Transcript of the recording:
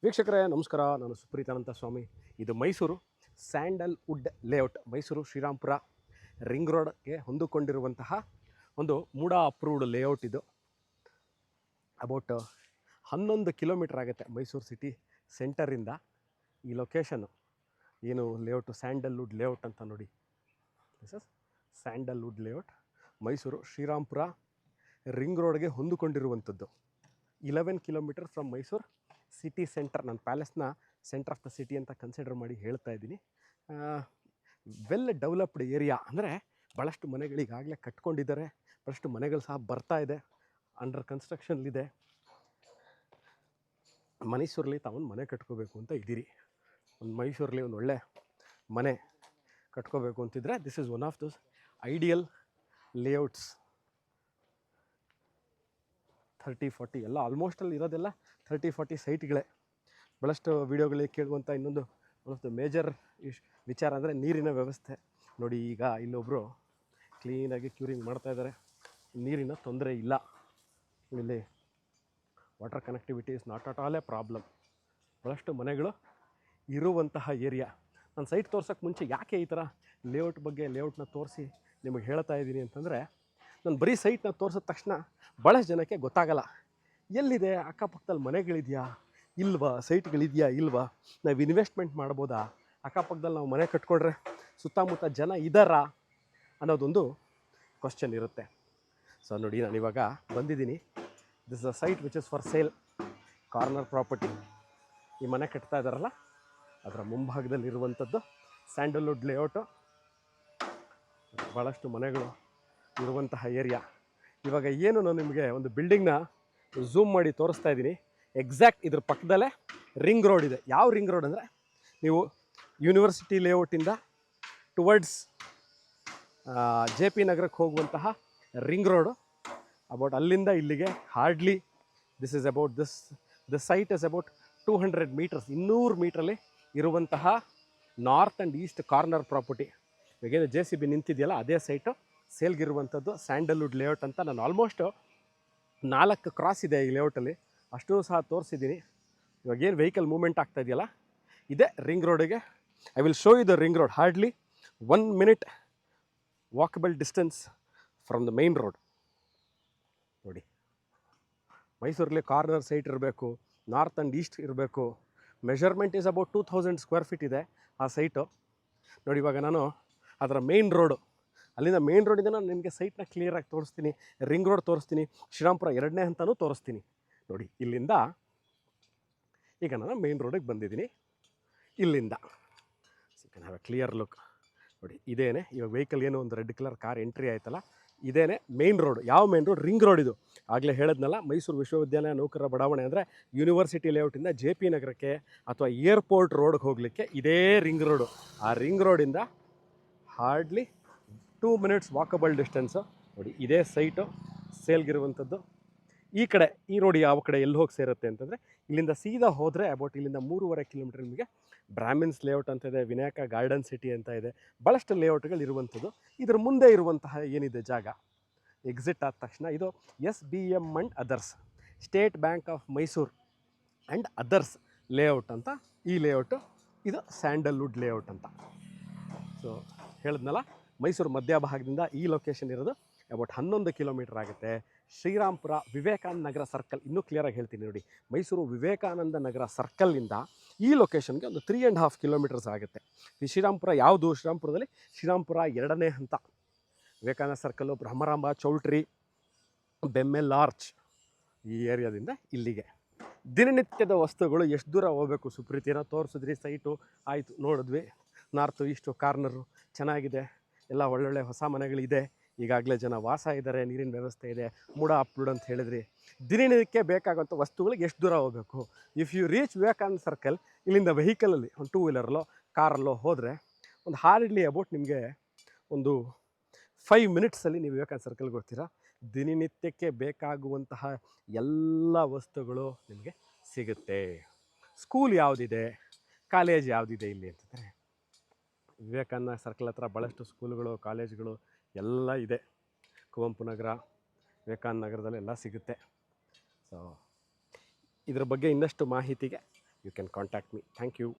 ವೀಕ್ಷಕರೇ ನಮಸ್ಕಾರ. ನಾನು ಸುಪ್ರೀತಾನಂತ ಸ್ವಾಮಿ. ಇದು Mysuru sandalwood layout, Mysuru Srirampura ring ರೋಡ್ಗೆ ಹೊಂದಿಕೊಂಡಿರುವಂತಹ ಒಂದು ಮೂಡಾ ಅಪ್ರೂವ್ಡ್ ಲೇಔಟ್. ಇದು ಅಬೌಟ್ 11 ಕಿಲೋಮೀಟರ್ ಆಗುತ್ತೆ ಮೈಸೂರು ಸಿಟಿ ಸೆಂಟರಿಂದ. ಈ ಲೊಕೇಶನ್ನು ಏನು ಲೇಔಟು ಸ್ಯಾಂಡಲ್ವುಡ್ ಲೇಔಟ್ ಅಂತ ನೋಡಿ. This is sandalwood layout, Mysuru Srirampura ring ರೋಡ್ಗೆ ಹೊಂದಿಕೊಂಡಿರುವಂಥದ್ದು. 11 kilometre from Mysuru city centre. ನಾನು ಪ್ಯಾಲೇಸ್ನ ಸೆಂಟರ್ ಆಫ್ ದ ಸಿಟಿ ಅಂತ ಕನ್ಸಿಡರ್ ಮಾಡಿ ಹೇಳ್ತಾ ಇದ್ದೀನಿ. ವೆಲ್ ಡೆವಲಪ್ಡ್ ಏರಿಯಾ, ಅಂದರೆ ಭಾಳಷ್ಟು ಮನೆಗಳಿಗಾಗಲೇ ಕಟ್ಕೊಂಡಿದ್ದಾರೆ, ಭಾಳಷ್ಟು ಮನೆಗಳು ಸಹ ಬರ್ತಾ ಇದೆ, ಅಂಡರ್ ಕನ್ಸ್ಟ್ರಕ್ಷನ್ಲಿದೆ. ಮೈಸೂರಲ್ಲಿ ತಾವೊಂದು ಮನೆ ಕಟ್ಕೋಬೇಕು ಅಂತ ಇದ್ದೀರಿ, ಒಂದು ಮೈಸೂರಲ್ಲಿ ಒಂದು ಒಳ್ಳೆ ಮನೆ ಕಟ್ಕೋಬೇಕು ಅಂತಿದ್ರೆ this is one of those ideal layouts. 30-40 ಎಲ್ಲ ಆಲ್ಮೋಸ್ಟಲ್ಲಿ ಇರೋದೆಲ್ಲ 30-40 ಸೈಟ್ಗಳೇ. ಭಾಳಷ್ಟು ವೀಡಿಯೋಗಳಿಗೆ ಕೇಳುವಂಥ ಇನ್ನೊಂದು ಒನ್ ಆಫ್ ದ ಮೇಜರ್ ವಿಚಾರ ಅಂದರೆ ನೀರಿನ ವ್ಯವಸ್ಥೆ. ನೋಡಿ, ಈಗ ಇಲ್ಲೊಬ್ಬರು ಕ್ಲೀನಾಗಿ ಕ್ಯೂರಿಂಗ್ ಮಾಡ್ತಾಯಿದ್ದಾರೆ, ನೀರಿನ ತೊಂದರೆ ಇಲ್ಲ ಇಲ್ಲಿ. Water connectivity is not at all A problem. ಭಾಳಷ್ಟು ಮನೆಗಳು ಇರುವಂತಹ ಏರಿಯಾ. ನಾನು ಸೈಟ್ ತೋರ್ಸೋಕ್ಕೆ ಮುಂಚೆ ಯಾಕೆ ಈ ಥರ ಲೇಔಟ್ನ ತೋರಿಸಿ ನಿಮಗೆ ಹೇಳ್ತಾ ಇದ್ದೀನಿ ಅಂತಂದರೆ, ನಾನು ಬರೀ ಸೈಟ್ನ ತೋರಿಸಿದ ತಕ್ಷಣ ಭಾಳಷ್ಟು ಜನಕ್ಕೆ ಗೊತ್ತಾಗಲ್ಲ, ಎಲ್ಲಿದೆ, ಅಕ್ಕಪಕ್ಕದಲ್ಲಿ ಮನೆಗಳಿದೆಯಾ ಇಲ್ವಾ, ಸೈಟ್ಗಳಿದೆಯಾ ಇಲ್ವಾ, ನಾವು ಇನ್ವೆಸ್ಟ್ಮೆಂಟ್ ಮಾಡ್ಬೋದಾ, ಅಕ್ಕಪಕ್ಕದಲ್ಲಿ ನಾವು ಮನೆ ಕಟ್ಕೊಂಡ್ರೆ ಸುತ್ತಮುತ್ತ ಜನ ಇದ್ದಾರಾ ಅನ್ನೋದೊಂದು ಕ್ವಶನ್ ಇರುತ್ತೆ. ಸೊ ನೋಡಿ, ನಾನು ಇವಾಗ ಬಂದಿದ್ದೀನಿ. This a site which is for sale, corner property. ಈ ಮನೆ ಕಟ್ತಾ ಇದ್ದಾರಲ್ಲ ಅದರ ಮುಂಭಾಗದಲ್ಲಿರುವಂಥದ್ದು ಸ್ಯಾಂಡಲ್ವುಡ್ ಲೇಔಟು. ಭಾಳಷ್ಟು ಮನೆಗಳು ಇರುವಂತಹ ಏರಿಯಾ. ಇವಾಗ ಏನು ನಾನು ನಿಮಗೆ ಒಂದು ಬಿಲ್ಡಿಂಗ್ನ ಝೂಮ್ ಮಾಡಿ ತೋರಿಸ್ತಾ ಇದ್ದೀನಿ. ಎಕ್ಸಾಕ್ಟ್ ಇದ್ರ ಪಕ್ಕದಲ್ಲೇ ರಿಂಗ್ ರೋಡ್ ಇದೆ. ಯಾವ ರಿಂಗ್ ರೋಡ್ ಅಂದರೆ, ನೀವು ಯೂನಿವರ್ಸಿಟಿ ಲೇಔಟಿಂದ ಟುವರ್ಡ್ಸ್ JP ನಗರಕ್ಕೆ ಹೋಗುವಂತಹ ರಿಂಗ್ ರೋಡು. ಅಬೌಟ್ ಅಲ್ಲಿಂದ ಇಲ್ಲಿಗೆ hardly this is about this site is about 200 meters, 200 ಮೀಟ್ರಲ್ಲಿ ಇರುವಂತಹ north and east corner property. ಇವಾಗೇನು JCB ನಿಂತಿದೆಯಲ್ಲ ಅದೇ ಸೈಟು ಸೇಲ್ಗಿರುವಂಥದ್ದು, ಸ್ಯಾಂಡಲ್ವುಡ್ ಲೇಔಟ್ ಅಂತ. ನಾನು ಆಲ್ಮೋಸ್ಟು 4 ಕ್ರಾಸ್ ಇದೆ ಈ ಲೇಔಟಲ್ಲಿ, ಅಷ್ಟೂ ಸಹ ತೋರಿಸಿದ್ದೀನಿ. ಇವಾಗೇನು ವೆಹಿಕಲ್ ಮೂವ್ಮೆಂಟ್ ಆಗ್ತಾ ಇದೆಯಲ್ಲ ಇದೇ ರಿಂಗ್ ರೋಡಿಗೆ. I will show you the ring road. Hardly 1 minute walkable distance from the main road. ನೋಡಿ, ಮೈಸೂರಲ್ಲಿ ಕಾರ್ನರ್ ಸೈಟ್ ಇರಬೇಕು, ನಾರ್ತ್ ಆ್ಯಂಡ್ ಈಸ್ಟ್ ಇರಬೇಕು. Measurement is about 2000 square feet ಇದೆ ಆ ಸೈಟು. ನೋಡಿ, ಇವಾಗ ನಾನು ಅದರ ಮೇನ್ ರೋಡು, ಅಲ್ಲಿಂದ ಮೇನ್ ರೋಡಿಂದ ನಾನು ನಿಮಗೆ ಸೈಟ್ನ ಕ್ಲಿಯರಾಗಿ ತೋರಿಸ್ತೀನಿ, ರಿಂಗ್ ರೋಡ್ ತೋರಿಸ್ತೀನಿ, ಶ್ರೀರಾಮ್ಪುರ 2ನೇ ಹಂತನೂ ತೋರಿಸ್ತೀನಿ. ನೋಡಿ, ಇಲ್ಲಿಂದ ಈಗ ನಾನು ಮೇನ್ ರೋಡಿಗೆ ಬಂದಿದ್ದೀನಿ. ಇಲ್ಲಿಂದ C can have A clear look. ನೋಡಿ, ಇದೇನೆ ಇವಾಗ ವೆಹಿಕಲ್ ಏನು ಒಂದು ರೆಡ್ ಕಲರ್ ಕಾರ್ ಎಂಟ್ರಿ ಆಯ್ತಲ್ಲ, ಇದೇನೆ ಮೇನ್ ರೋಡ್. ಯಾವ ಮೇನ್ ರೋಡ್? Ring road. ಇದು ಆಗಲೇ ಹೇಳಿದ್ನಲ್ಲ, ಮೈಸೂರು ವಿಶ್ವವಿದ್ಯಾಲಯ ನೌಕರರ ಬಡಾವಣೆ ಅಂದರೆ ಯೂನಿವರ್ಸಿಟಿ ಲೇಔಟಿಂದ JP ನಗರಕ್ಕೆ ಅಥವಾ ಏರ್ಪೋರ್ಟ್ ರೋಡ್ಗೆ ಹೋಗಲಿಕ್ಕೆ ಇದೇ ರಿಂಗ್ ರೋಡು. ಆ ರಿಂಗ್ ರೋಡಿಂದ ಹಾರ್ಡ್ಲಿ 2 minutes ವಾಕಬಲ್ ಡಿಸ್ಟೆನ್ಸು. ನೋಡಿ, ಇದೇ ಸೈಟು ಸೇಲ್ಗಿರುವಂಥದ್ದು. ಈ ಕಡೆ ಈ ರೋಡ್ ಯಾವ ಕಡೆ ಎಲ್ಲಿ ಹೋಗಿ ಸೇರುತ್ತೆ ಅಂತಂದರೆ, ಇಲ್ಲಿಂದ ಸೀದಾ ಹೋದರೆ ಅಬೌಟ್ ಇಲ್ಲಿಂದ 3.5 ಕಿಲೋಮೀಟರ್ ನಿಮಗೆ ಬ್ರಾಹ್ಮಿನ್ಸ್ ಲೇಔಟ್ ಅಂತ ಇದೆ, ವಿನಾಯಕ ಗಾರ್ಡನ್ ಸಿಟಿ ಅಂತ ಇದೆ, ಭಾಳಷ್ಟು ಲೇಔಟ್ಗಳು ಇರುವಂಥದ್ದು. ಇದ್ರ ಮುಂದೆ ಇರುವಂತಹ ಏನಿದೆ ಜಾಗ, ಎಕ್ಸಿಟ್ ಆದ ತಕ್ಷಣ ಇದು SBM and others, state bank of Mysuru and others layout ಅಂತ ಈ ಲೇಔಟು. ಇದು ಸ್ಯಾಂಡಲ್ವುಡ್ ಲೇಔಟ್ ಅಂತ. ಸೊ ಹೇಳಿದ್ನಲ್ಲ, ಮೈಸೂರು ಮಧ್ಯಭಾಗದಿಂದ ಈ ಲೊಕೇಶನ್ ಇರೋದು ಅಬೌಟ್ 11 ಕಿಲೋಮೀಟರ್ ಆಗುತ್ತೆ. ಶ್ರೀರಾಮ್ಪುರ ವಿವೇಕಾನಂದ ನಗರ ಸರ್ಕಲ್, ಇನ್ನೂ ಕ್ಲಿಯರಾಗಿ ಹೇಳ್ತೀನಿ ನೋಡಿ, ಮೈಸೂರು ವಿವೇಕಾನಂದ ನಗರ ಸರ್ಕಲ್ನಿಂದ ಈ ಲೊಕೇಶನ್ಗೆ ಒಂದು 3.5 ಕಿಲೋಮೀಟರ್ಸ್ ಆಗುತ್ತೆ. ಈ ಶ್ರೀರಾಮ್ಪುರ ಯಾವುದು? ಶ್ರೀರಾಮ್ಪುರದಲ್ಲಿ ಶ್ರೀರಾಮ್ಪುರ 2ನೇ ಹಂತ. ವಿವೇಕಾನಂದ ಸರ್ಕಲ್ಲು, ಬ್ರಹ್ಮರಾಂಬ ಚೌಲ್ಟ್ರಿ, ಬೆಮ್ಮೆಲ್ ಆರ್ಚ್, ಈ ಏರಿಯಾದಿಂದ ಇಲ್ಲಿಗೆ. ದಿನನಿತ್ಯದ ವಸ್ತುಗಳು ಎಷ್ಟು ದೂರ ಹೋಗಬೇಕು ಸುಪ್ರೀತಿನ ತೋರಿಸಿದ್ರಿ. ಸೈಟು ಆಯಿತು, ನೋಡಿದ್ವಿ. ನಾರ್ತು ಈಸ್ಟು ಕಾರ್ನರು ಚೆನ್ನಾಗಿದೆ, ಎಲ್ಲ ಒಳ್ಳೊಳ್ಳೆ ಹೊಸ ಮನೆಗಳಿದೆ, ಈಗಾಗಲೇ ಜನ ವಾಸ ಇದ್ದಾರೆ, ನೀರಿನ ವ್ಯವಸ್ಥೆ ಇದೆ, ಮೂಡಾ ಅಪ್ಲೋಡ್ ಅಂತ ಹೇಳಿದ್ರಿ. ದಿನನಿತ್ಯಕ್ಕೆ ಬೇಕಾಗುವಂಥ ವಸ್ತುಗಳಿಗೆ ಎಷ್ಟು ದೂರ ಹೋಗಬೇಕು? If you reach Vivekananda circle, ಇಲ್ಲಿಂದ ವೆಹಿಕಲಲ್ಲಿ ಒಂದು 2 ವೀಲರಲ್ಲೋ ಕಾರಲ್ಲೋ ಹೋದರೆ ಒಂದು ಹಾರ್ಡ್ಲಿ ಅಬೌಟ್ ನಿಮಗೆ ಒಂದು 5 minutesಲ್ಲಿ ನೀವು ವಿವೇಕಾನಂದ ಸರ್ಕಲ್ಗೆ ಹೋಗ್ತೀರಾ. ದಿನನಿತ್ಯಕ್ಕೆ ಬೇಕಾಗುವಂತಹ ಎಲ್ಲ ವಸ್ತುಗಳು ನಿಮಗೆ ಸಿಗುತ್ತೆ. ಸ್ಕೂಲ್ ಯಾವುದಿದೆ, ಕಾಲೇಜ್ ಯಾವುದಿದೆ ಇಲ್ಲಿ ಅಂತಂದರೆ, ವಿವೇಕಾನಂದ ಸರ್ಕಲ್ ಹತ್ರ ಭಾಳಷ್ಟು ಸ್ಕೂಲ್ಗಳು, ಕಾಲೇಜ್ಗಳು ಎಲ್ಲ ಇದೆ. ಕುವೆಂಪು ನಗರ, ವಿವೇಕಾನಂದ ನಗರದಲ್ಲಿ ಎಲ್ಲ ಸಿಗುತ್ತೆ. ಸೊ ಇದ್ರ ಬಗ್ಗೆ ಇನ್ನಷ್ಟು ಮಾಹಿತಿಗೆ you can contact me. Thank you.